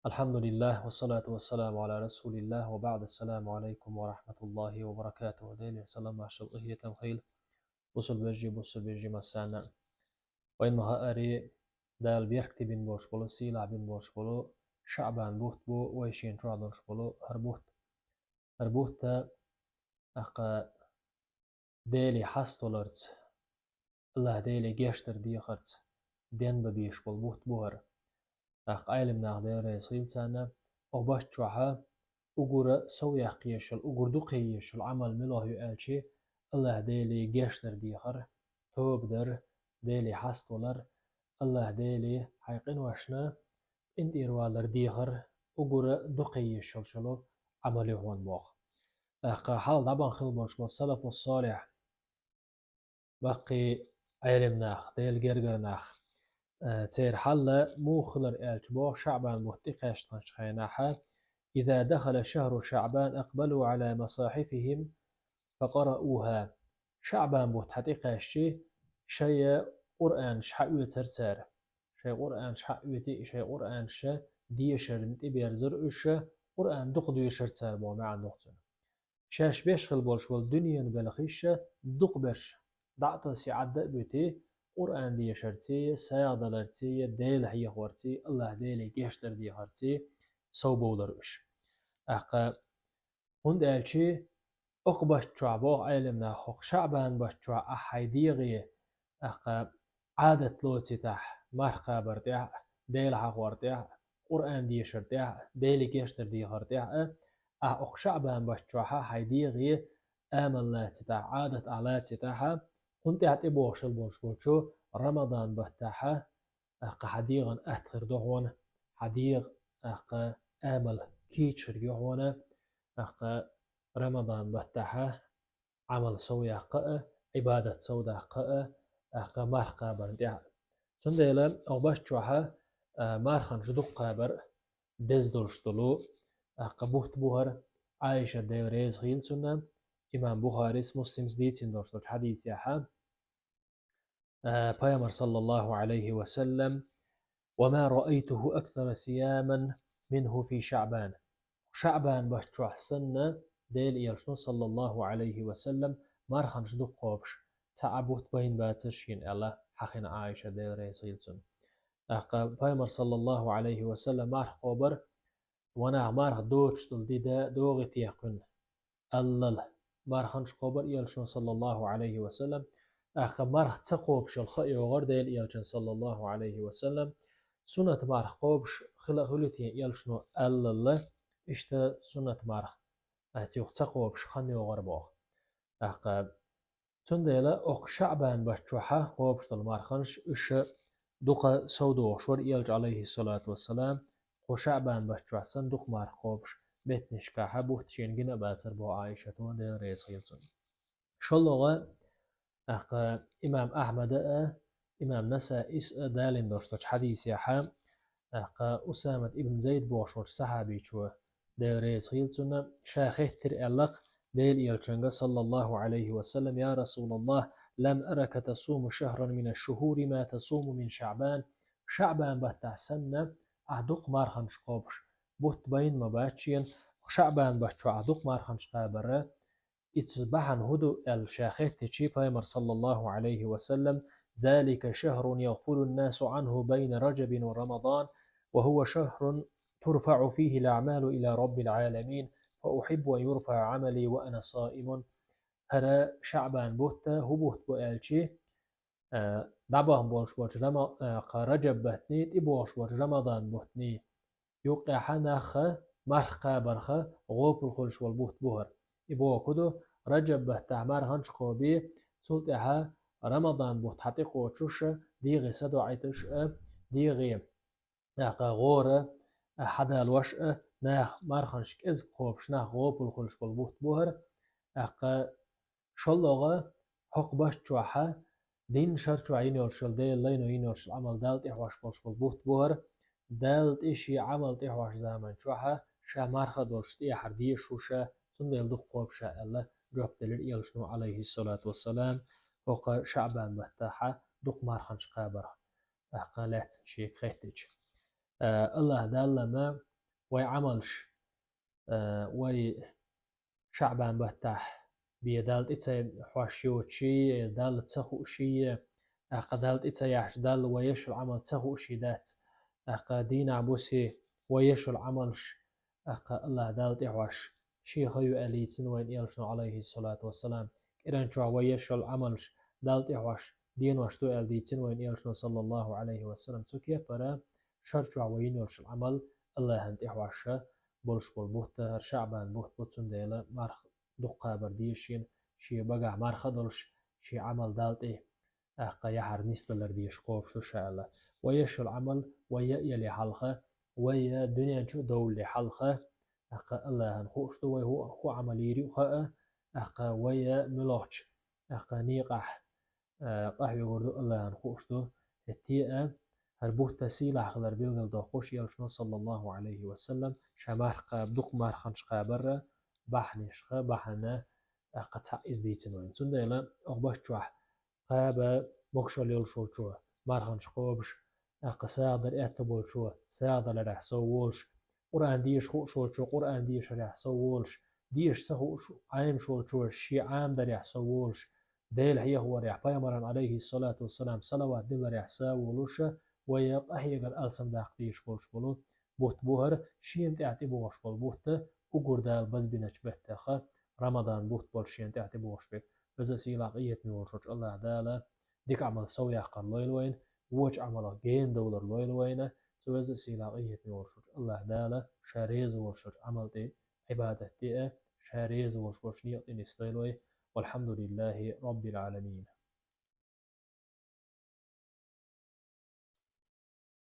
الحمد لله والصلاة والسلام على رسول الله وبعد السلام عليكم ورحمة الله وبركاته ديلي سلام عشر إهية تنخيل وصل بيجي مسانا وإنها أري دال بيركتي بين بوش بولو سيلا بين بوش بولو شعبان بوت بو ويشين ترادوش بولو هربوت أقا ديلي حستولرز الله ديلي جيشتر ديخرز دين ببيش بول بوت بوهر أق عالم ناغدير يصيل سانا أوباش تشوحا أجور سويا قيشل أجور دو قيشل عمل ملاه يألشي الله ديلي جيشتر ديخر توب در ديلي حستولر الله ديلي حيقين واشنا انت إروالر ديخر أجور دو قيشل شلو عمل هون موخ أق حال طبعا خلبوش بالسلف والصالح بقي علم ناخ ديل جرجر ناخ تير حل موخلر الجبوع شعبان مهتقاش تنشخيناها إذا دخل شهر شعبان أقبلوا على مصاحفهم فقرأوها شعبان مهتقاش شيء قرآن شحقوة ترسار شيء قرآن شحقوة شيء قرآن شا ديشر نتبير زرقش قرآن دقدو يشرتسار بو مع النقطة شاش بيشغل بولش والدنيا بلخيش دقبش دعطو سيعد بيتي قرآن دي شرتي سيادلرتي ديل هي خورتي الله ديل جيشتر دي هرتي سو بولرش أقا هند ألشي أقبش شعبه علمنا حق شعبان بش شعب أحيديغي أقا عادة لوتي تح مرقا برتاح ديل حقورتاح قرآن دي شرتاح ديل جيشتر دي هرتاح أق شعبان بش شعب حيديغي آمن لا تتاح عادة على تتاح كنت هتبوش البوش رمضان بتاعها أق حديغا أتخر دهون حديغ أق آمل كيتشر يهون أق رمضان بتاعها عمل سويا قاء عبادة سودا قاء أق مرقا بردع سنديلا أو باشتوها مارخن جدوق قابر دزدولشتلو أق بوت بوهر عايشة ديل ريز غيل سنة إمام بخاري مسلم ديتين دوشتوش حديث ياها بيامر صلى الله عليه وسلم وما رأيته أكثر صياما منه في شعبان بشتوح سنة ديل إيرشنو صلى الله عليه وسلم مارخن جدو قوبش تعبوت بين باتشين ألا حقين عائشة ديل ريسيلسون بيامر صلى الله عليه وسلم مارخ قوبر وانا مارخ دوتش دل ديدا دوغت يقن ألل مارخنش قوبر إيرشنو صلى الله عليه وسلم مرخ تقوبش الخير وغرديل إيالجن صلى الله عليه وسلم سنة مرخ قوبش خلتي إيالشنو ألل إشتا سنة مرخ أتيوخ تقوبش خني وغربوخ تنديلا أخ شعبان بشتوحا قوبش المرخنش إش دوخ سودو شور إيالج عليه الصلاة والسلام خو شعبان بشتوح سن دوخ مرخ قوبش بيتنشكاها بوهتشين جنا باتر بو عائشة وديل ريس غيلتون شلوغا إمام أحمد إمام نسائي دالين دوشتوش حديث يحام أسامة ابن زيد بوشور صحابي شو ديل ريس غيلتون شاخه تر ديل إيالشنغ صلى الله عليه وسلم يا رسول الله لم أرك تصوم شهرا من الشهور ما تصوم من شعبان بتحسن أعدق مارخنش قوبش بوت بين مباتشين شعبان بشتو أعدق مارخنش قابره إتصبحن هدو الشاخت تشي بايمر صلى الله عليه وسلم ذلك شهر يغفل الناس عنه بين رجب ورمضان وهو شهر ترفع فيه الأعمال إلى رب العالمين فأحب أن يرفع عملي وأنا صائم هذا شعبان بوتا هبوت بوالشي دعبهم بوش رجب بهتنيت إبوش رمضان بوتني يوقع حناخ مرخ برخ غوب الخلش والبوت بوهر إبوه كدو رجب بهتعمار هنش قوبي سلطها رمضان بوت حتيق وشوش ديغي سدو عيتش ديغي غورة حدا الوش ناخ مارخنشك إز قوبش ناخ غوب الخلش والبوت بوهر شلغة حق باش تشوحا دين شرطو عين يرشل دي لينو ينرشل عمل دالت إحواش بوش والبوت بوهر دالت إشي عمل إحواش زمان تشوحا شا مارخا دولشتي حردية شوشا سندل دو قوبشا ألا جواب دليل إيالشنو عليه الصلاة والسلام وقا شعبان بهتاحا دوق مارخنش قابر قالات شيك خيتج الله دال ما عملش وي شعبان بتاح بيدالت إتسا حواشيوتشي دال تسخوشي دالت إتسا يحش دال ويش العمل تسخوشي دات دين عبوسي ويش العملش الله دالت إحواش شي خيو أليتن وين إلشنو عليه الصلاة والسلام إران شو ويش العملش دالت إحواش دين واشتو أليتن وين إلشنو صلى الله عليه وسلم تسوكي برا شرط وين يلش العمل الله هنت إحواش بولش بول بوت هر شعبان بوت بوتسون ديلا مارخ دقا برديشين شي بقى مارخ دلش شي عمل دالت يحر نيستلر ديش قوب شو شاء ويش العمل ويا يلي حلقة ويا دنيا شو دولي حلقة الله هنخوش تو هو عمليري وخاء ويا ملوش نيقح قحوي وردو الله هنخوش تو التيئة هربوه تسيلة خلر بيلغل دوخوش يلشنو صلى الله عليه وسلم شمار قاب دوق مار خنش قابر بحنش بحنا قد سعيز ديتن وين تنديلا أغباش تشوح قاب مكشل يلشو شو مار خنش قوبش ساغدر اتبول شو ساغدر رح سوولش قرآن ديش خوشول شو قرآن ديش رح سوولش ديش سهوش عام شو شي عام در رح سوولش ديل هي هو رح بيامران عليه الصلاة والسلام صلوات ديل رح ساولوش ويب أهيغر ألسم داقتيش بولش بولو بوت بوهر شين تعتي بوش بول بوت وقردال بز بنش بهتخ رمضان بوت بول شين تعتي بوش بك بز سيلاقية نورشوش الله دالا ديك عمل سويا قال لويلوين ووش عمل جين دولار لويلوين سو بز سيلاقية نورشوش الله دالا شاريز ورشوش عمل دي عبادة دي شاريز ورشوش نيقتي نستيلوي والحمد لله رب العالمين.